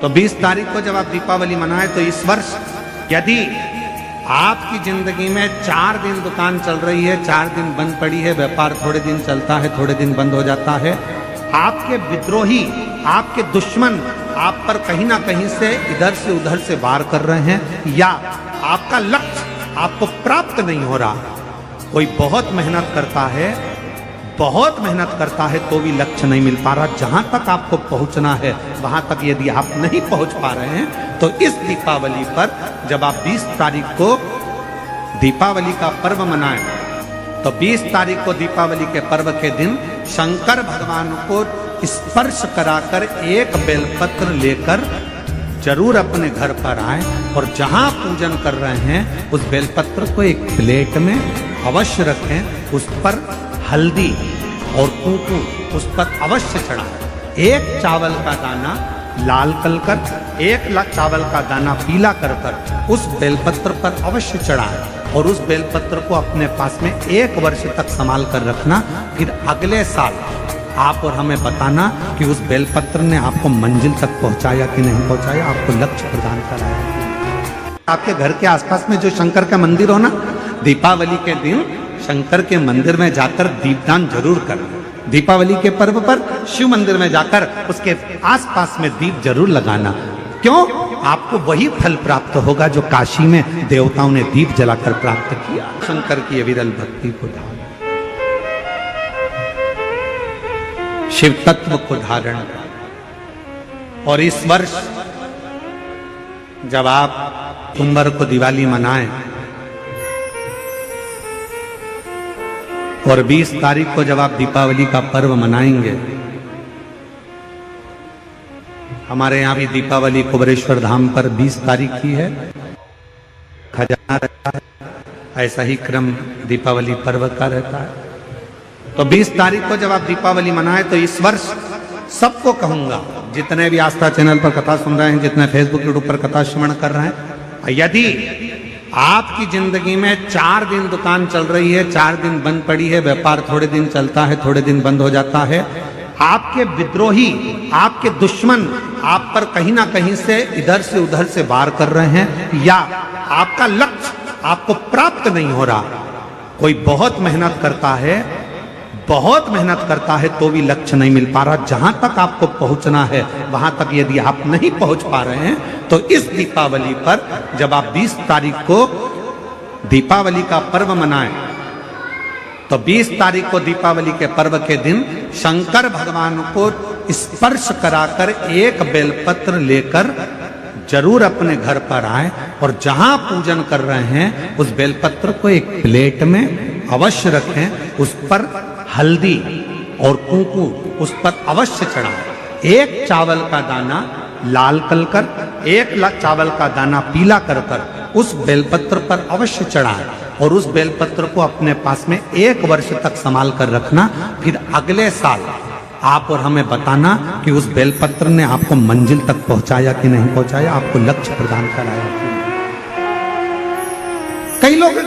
तो 20 तारीख को जब आप दीपावली मनाए तो इस वर्ष यदि आपकी जिंदगी में 4 दिन दुकान चल रही है, 4 दिन बंद पड़ी है, व्यापार थोड़े दिन चलता है, थोड़े दिन बंद हो जाता है, आपके विद्रोही, आपके दुश्मन आप पर कहीं ना कहीं से इधर से उधर से वार कर रहे हैं, या आपका लक्ष्य आपको प्राप्त नहीं हो रहा, कोई बहुत मेहनत करता है, बहुत मेहनत करता है तो भी लक्ष्य नहीं मिल पा रहा, जहां तक आपको पहुंचना है वहां तक यदि आप नहीं पहुंच पा रहे हैं तो इस दीपावली पर जब आप 20 तारीख को दीपावली का पर्व मनाएं तो 20 तारीख को दीपावली के पर्व के दिन शंकर भगवान को स्पर्श कराकर एक बेलपत्र लेकर जरूर अपने घर पर आए और जहां पूजन कर रहे हैं उस बेलपत्र को एक प्लेट में अवश्य रखें, उस पर हल्दी और कुंकुम उस पर अवश्य चढ़ाएं। एक चावल का दाना लाल कर, एक चावल का दाना पीला कर उस बेलपत्र पर अवश्य चढ़ाएं और उस बेलपत्र को अपने पास में 1 वर्ष तक संभाल कर रखना। फिर अगले साल आप और हमें बताना कि उस बेलपत्र ने आपको मंजिल तक पहुंचाया कि नहीं पहुंचाया, आपको लक्ष्य प्रदान कराया। आपके घर के आसपास में जो शंकर का मंदिर हो ना, दीपावली के दिन शंकर के मंदिर में जाकर दीपदान जरूर करना। दीपावली के पर्व पर शिव मंदिर में जाकर उसके आसपास में दीप जरूर लगाना। क्यों? आपको वही फल प्राप्त होगा जो काशी में देवताओं ने दीप जलाकर प्राप्त किया। शंकर की अविरल भक्ति को धारण, शिव तत्व को धारण कर। और इस वर्ष जब आप अक्टूबर को दिवाली मनाएं और 20 तारीख को जब आप दीपावली का पर्व मनाएंगे, हमारे यहाँ भी दीपावली कुबेरेश्वर धाम पर 20 तारीख की है, खजाना रहता है, ऐसा ही क्रम दीपावली पर्व का रहता है। तो 20 तारीख को जब आप दीपावली मनाएं तो इस वर्ष सबको कहूंगा, जितने भी आस्था चैनल पर कथा सुन रहे हैं, जितने फेसबुक यूट्यूब पर कथा श्रवण कर रहे हैं, यदि आपकी जिंदगी में 4 दिन दुकान चल रही है, 4 दिन बंद पड़ी है, व्यापार थोड़े दिन चलता है, थोड़े दिन बंद हो जाता है, आपके विद्रोही, आपके दुश्मन आप पर कहीं ना कहीं से इधर से उधर से वार कर रहे हैं, या आपका लक्ष्य आपको प्राप्त नहीं हो रहा, कोई बहुत मेहनत करता है, बहुत मेहनत करता है तो भी लक्ष्य नहीं मिल पा रहा, जहां तक आपको पहुंचना है वहां तक यदि आप नहीं पहुंच पा रहे हैं तो इस दीपावली पर जब आप 20 तारीख को दीपावली का पर्व मनाएं तो 20 तारीख को दीपावली के पर्व के दिन शंकर भगवान को स्पर्श कराकर एक बेलपत्र लेकर जरूर अपने घर पर आए और जहां पूजन कर रहे हैं उस बेलपत्र को एक प्लेट में अवश्य रखें, उस पर हल्दी और कुंकुम उस पर अवश्य चढ़ाएं। एक चावल का दाना लाल कर, एक चावल का दाना पीला कर उस बेलपत्र पर अवश्य चढ़ाएं और उस बेलपत्र को अपने पास में 1 वर्ष तक संभाल कर रखना। फिर अगले साल आप और हमें बताना कि उस बेलपत्र ने आपको मंजिल तक पहुंचाया कि नहीं पहुंचाया, आपको लक्ष्य प्रदान कराया। कई लोग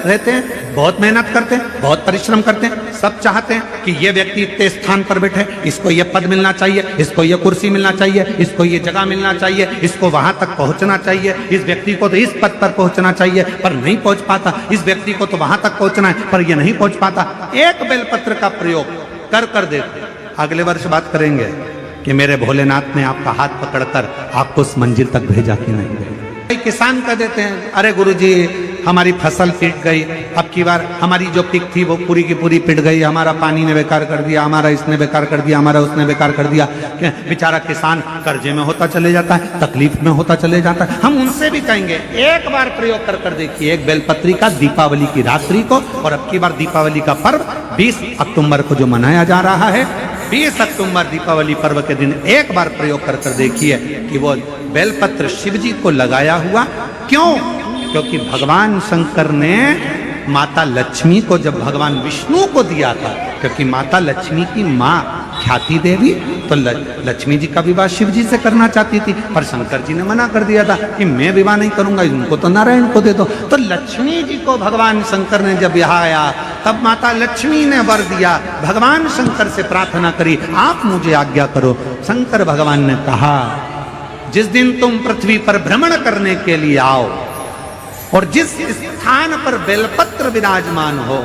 रहते हैं, बहुत मेहनत करते हैं, बहुत परिश्रम करते हैं, सब चाहते हैं कि ये व्यक्ति इतने स्थान पर बैठे, इसको ये पद मिलना चाहिए, इसको ये कुर्सी मिलना चाहिए, इसको ये जगह मिलना चाहिए, इसको वहां तक पहुंचना चाहिए, इस व्यक्ति को तो इस पद पर पहुंचना चाहिए पर नहीं पहुंच पाता, इस व्यक्ति को तो वहां तक पहुंचना है पर ये नहीं पहुंच पाता। एक बेलपत्र का प्रयोग कर देते, अगले वर्ष बात करेंगे कि मेरे भोलेनाथ ने आपका हाथ पकड़कर आपको उस मंजिल तक भेजा कि नहीं भेजा। किसान कह देते हैं, अरे गुरुजी हमारी फसल पिट गई, अब की बार हमारी जो पिक थी वो पूरी की पूरी पिट गई, हमारा पानी ने बेकार कर दिया, हमारा इसने बेकार कर दिया, हमारा उसने बेकार कर दिया। बेचारा किसान कर्जे में होता चले जाता है, तकलीफ में होता चले जाता है। हम उनसे भी कहेंगे एक बार प्रयोग कर देखिए, एक बेलपत्री का दीपावली की रात्रि को, और अब की बार दीपावली का पर्व 20 अक्टूबर को जो मनाया जा रहा है, 20 अक्टूबर दीपावली पर्व के दिन एक बार प्रयोग कर देखिए कि वो बेलपत्र शिव जी को लगाया हुआ। क्यों? क्योंकि भगवान शंकर ने माता लक्ष्मी को जब भगवान विष्णु को दिया था, क्योंकि माता लक्ष्मी की माँ ख्याति देवी तो लक्ष्मी जी का विवाह शिव जी से करना चाहती थी, पर शंकर जी ने मना कर दिया था कि मैं विवाह नहीं करूंगा, इनको तो नारायण को दे दो। तो लक्ष्मी जी को भगवान शंकर ने जब यहाँ आया तब माता लक्ष्मी ने वर दिया, भगवान शंकर से प्रार्थना करी, आप मुझे आज्ञा करो। शंकर भगवान ने कहा जिस दिन तुम पृथ्वी पर भ्रमण करने के लिए आओ और जिस स्थान पर बेलपत्र विराजमान हो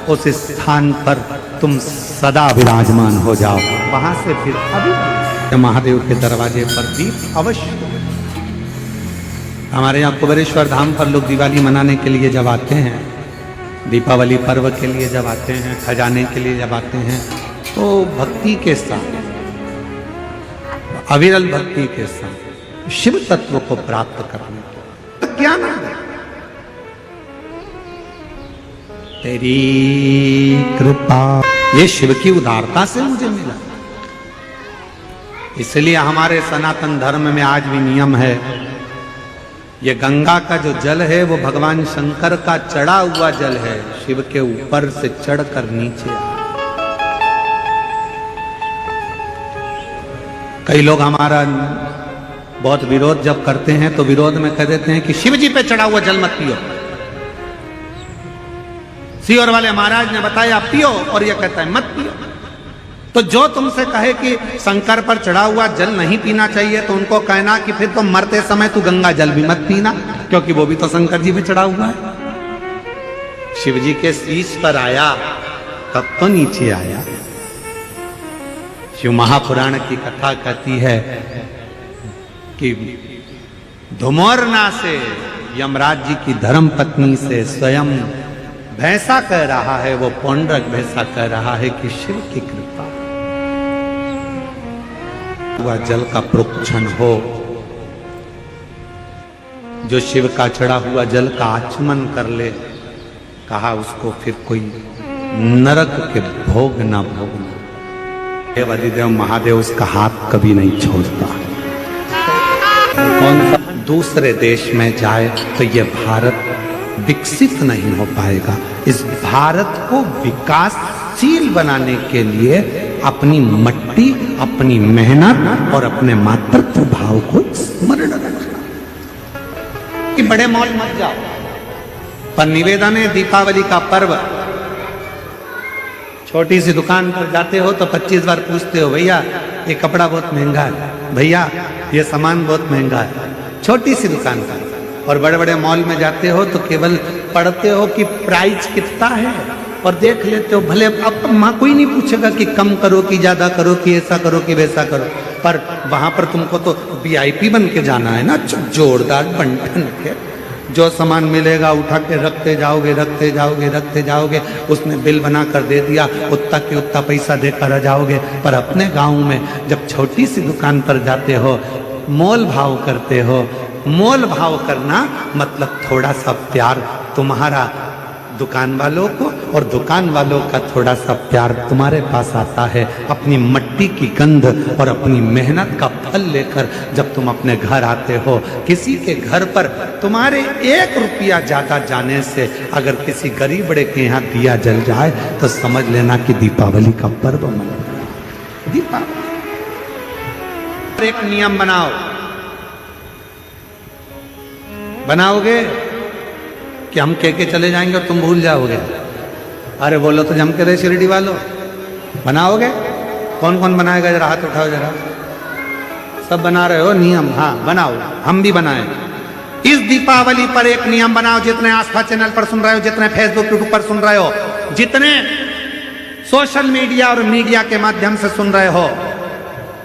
उस स्थान पर तुम सदा विराजमान हो जाओ। वहां से फिर अभी महादेव के दरवाजे पर दीप अवश्य। हमारे यहाँ कुबेरेश्वर धाम पर लोग दिवाली मनाने के लिए जब आते हैं, दीपावली पर्व के लिए जब आते हैं, खजाने के लिए जब आते हैं, तो भक्ति के साथ, अविरल भक्ति के साथ शिव तत्व को प्राप्त करने को क्या नाम है? तेरी कृपा, ये शिव की उदारता से मुझे मिला। इसलिए हमारे सनातन धर्म में आज भी नियम है, ये गंगा का जो जल है वो भगवान शंकर का चढ़ा हुआ जल है, शिव के ऊपर से चढ़कर नीचे आ। कई लोग हमारा बहुत विरोध जब करते हैं तो विरोध में कह देते हैं कि शिव जी पे चढ़ा हुआ जल मत पियो। सीहोर वाले महाराज ने बताया पियो, और यह कहता है मत पियो। तो जो तुमसे कहे कि शंकर पर चढ़ा हुआ जल नहीं पीना चाहिए, तो उनको कहना कि फिर तो मरते समय तू गंगा जल भी मत पीना, क्योंकि वो भी तो शंकर जी पे चढ़ा हुआ है। शिव जी के शीश पर आया तब तो नीचे आया। शिव महापुराण की कथा कहती है कि धुमोरना से, यमराज जी की धर्म पत्नी से स्वयं भैंसा कह रहा है, वो पौंड्रक भैंसा कह रहा है कि शिव की कृपा हुआ जल का प्रोक्षण हो। जो शिव का चढ़ा हुआ जल का आचमन कर ले, कहा उसको फिर कोई नरक के भोग ना भोगना। देव अधिदेव महादेव उसका हाथ कभी नहीं छोड़ता। कौन सा दूसरे देश में जाए तो ये भारत विकसित नहीं हो पाएगा। इस भारत को विकासशील बनाने के लिए अपनी मट्टी, अपनी मेहनत और अपने मातृत्व भाव को स्मरण रखना। कि बड़े मॉल मत जाओ, पर निवेदन है दीपावली का पर्व, छोटी सी दुकान पर जाते हो तो 25 बार पूछते हो, भैया ये कपड़ा बहुत महंगा है, भैया ये सामान बहुत महंगा है, छोटी सी दुकान पर। और बड़े बड़े मॉल में जाते हो तो केवल पढ़ते हो कि प्राइस कितना है और देख लेते हो। भले अब माँ कोई नहीं पूछेगा कि कम करो कि ज्यादा करो कि ऐसा करो कि वैसा करो, पर वहां पर तुमको तो वीआईपी बन के जाना है ना, जोरदार बंटन के। जो सामान मिलेगा उठा के रखते जाओगे, रखते जाओगे, रखते जाओगे। उसने बिल बना कर दे दिया, उतना के उतना पैसा देकर आ जाओगे। पर अपने गाँव में जब छोटी सी दुकान पर जाते हो, मोल भाव करते हो। मोल भाव करना मतलब थोड़ा सा प्यार तुम्हारा दुकान वालों को, और दुकान वालों का थोड़ा सा प्यार तुम्हारे पास आता है। अपनी मट्टी की गंध और अपनी मेहनत का फल लेकर जब तुम अपने घर आते हो, किसी के घर पर तुम्हारे 1 रुपया ज्यादा जाने से अगर किसी गरीब बड़े के यहाँ दिया जल जाए तो समझ लेना कि दीपावली का पर्व मना। दीपावली एक नियम बनाओगे कि हम के चले जाएंगे और तुम भूल जाओगे। अरे बोलो तो जम के रहे शिरडी वालों, बनाओगे? कौन कौन बनाएगा? जरा हाथ उठाओ जरा। सब बना रहे हो नियम? हाँ बनाओ, हम भी बनाए। इस दीपावली पर एक नियम बनाओ, जितने आस्था चैनल पर सुन रहे हो, जितने फेसबुक यूट्यूब पर सुन रहे हो, जितने सोशल मीडिया और मीडिया के माध्यम से सुन रहे हो,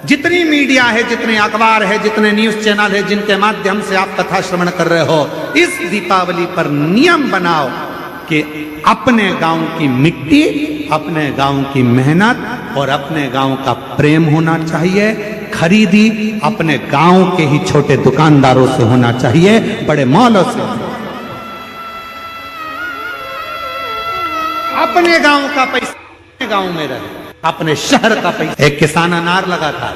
जितनी मीडिया है, जितने अखबार है, जितने न्यूज चैनल है, जिनके माध्यम से आप कथा श्रवण कर रहे हो, इस दीपावली पर नियम बनाओ कि अपने गांव की मिट्टी, अपने गांव की मेहनत और अपने गांव का प्रेम होना चाहिए। खरीदी अपने गांव के ही छोटे दुकानदारों से होना चाहिए, बड़े मॉलों से। अपने गांव का पैसा गांव में रहे, अपने शहर का पैसा। एक किसान अनार लगाता है,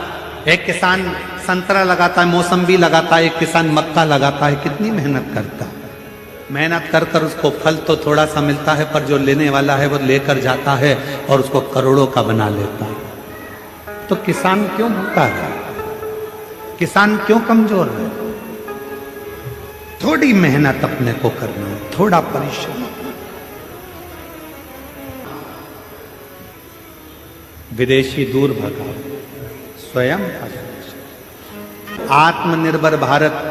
एक किसान संतरा लगाता है, मौसम्बी लगाता है, एक किसान मक्का लगाता है। कितनी मेहनत करता है। मेहनत कर कर उसको फल तो थोड़ा सा मिलता है, पर जो लेने वाला है वो लेकर जाता है और उसको करोड़ों का बना लेता है। तो किसान क्यों भूखा है? किसान क्यों कमजोर है? थोड़ी मेहनत अपने को करना है, थोड़ा परिश्रम। विदेशी दूर भगाओ, स्वयं आत्मनिर्भर भारत,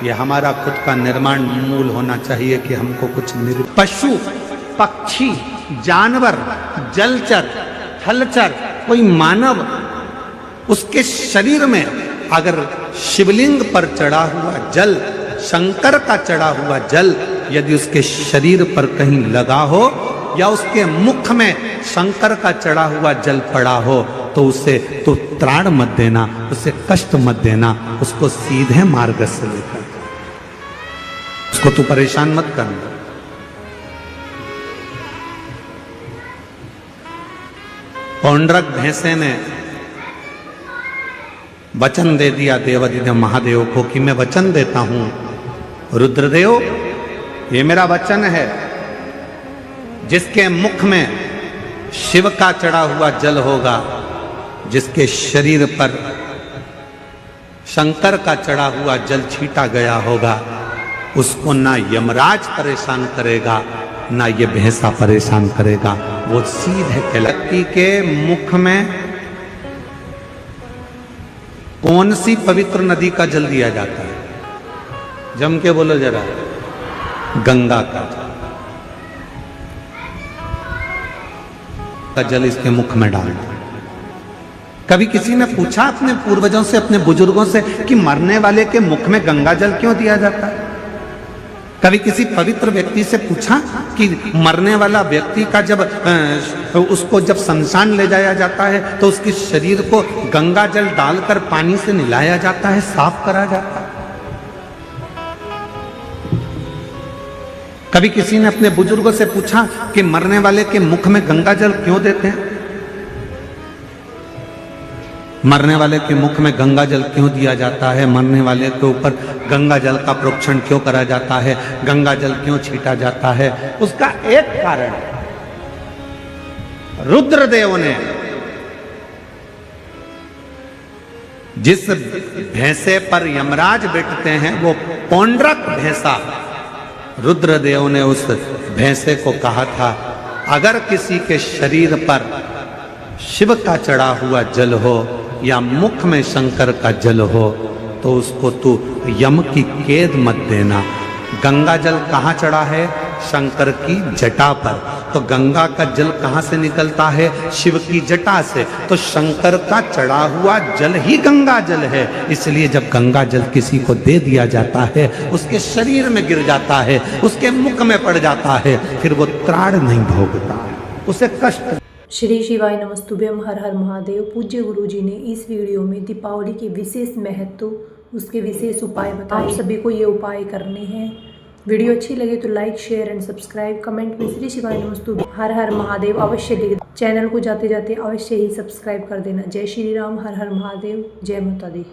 ये हमारा खुद का निर्माण मूल होना चाहिए कि हमको कुछ पशु पक्षी जानवर जलचर थलचर कोई मानव उसके शरीर में अगर शिवलिंग पर चढ़ा हुआ जल, शंकर का चढ़ा हुआ जल यदि उसके शरीर पर कहीं लगा हो या उसके मुख में शंकर का चढ़ा हुआ जल पड़ा हो तो उसे तो त्राण मत देना, उसे कष्ट मत देना, उसको सीधे मार्ग से लेकर उसको तू परेशान मत करना। पौंड्रक भैंसे ने वचन दे दिया देवाधिदेव महादेव को कि मैं वचन देता हूं रुद्रदेव, ये मेरा वचन है, जिसके मुख में शिव का चढ़ा हुआ जल होगा, जिसके शरीर पर शंकर का चढ़ा हुआ जल छीटा गया होगा, उसको ना यमराज परेशान करेगा ना ये भैंसा परेशान करेगा, वो सीधे व्यक्ति के मुख में कौन सी पवित्र नदी का जल दिया जाता है? जम के बोलो जरा। गंगा का जल इसके मुख में डालना। कभी किसी ने पूछा अपने पूर्वजों से, अपने बुजुर्गों से कि मरने वाले के मुख में गंगा जल क्यों दिया जाता है? कभी किसी पवित्र व्यक्ति से पूछा कि मरने वाला व्यक्ति का जब उसको जब शमशान ले जाया जाता है तो उसके शरीर को गंगा जल डालकर पानी से नहलाया जाता है, साफ करा जाता है? कभी किसी ने अपने बुजुर्गों से पूछा कि मरने वाले के मुख में गंगा जल क्यों देते हैं? मरने वाले के मुख में गंगा जल क्यों दिया जाता है? मरने वाले के ऊपर गंगा जल का प्रोक्षण क्यों करा जाता है? गंगा जल क्यों छीटा जाता है? उसका एक कारण, रुद्रदेव ने जिस भैंसे पर यमराज बैठते हैं वो पौंड्रक भैंसा, रुद्रदेव ने उस भैंसे को कहा था अगर किसी के शरीर पर शिव का चढ़ा हुआ जल हो या मुख में शंकर का जल हो तो उसको तू यम की कैद मत देना। गंगा जल कहाँ चढ़ा है? शंकर की जटा पर। तो गंगा का जल कहाँ से निकलता है? शिव की जटा से। तो शंकर का चढ़ा हुआ जल ही गंगा जल है। इसलिए जब गंगा जल किसी को दे दिया जाता है, उसके शरीर में गिर जाता है, उसके मुख में पड़ जाता है, फिर वो त्राण नहीं भोगता, उसे कष्ट। श्री शिवाय नमस्तुभ्यम, हर हर महादेव। पूज्य गुरु जी ने इस वीडियो में दीपावली के विशेष महत्व, उसके विशेष उपाय बताए। आप सभी को ये उपाय करने हैं। वीडियो अच्छी लगे तो like share and subscribe, comment में श्री शिवाय नमस्तुभ्यम हर हर महादेव अवश्य लिख। चैनल को जाते जाते अवश्य ही सब्सक्राइब कर देना। जय श्री राम, हर हर महादेव, जय माता दी।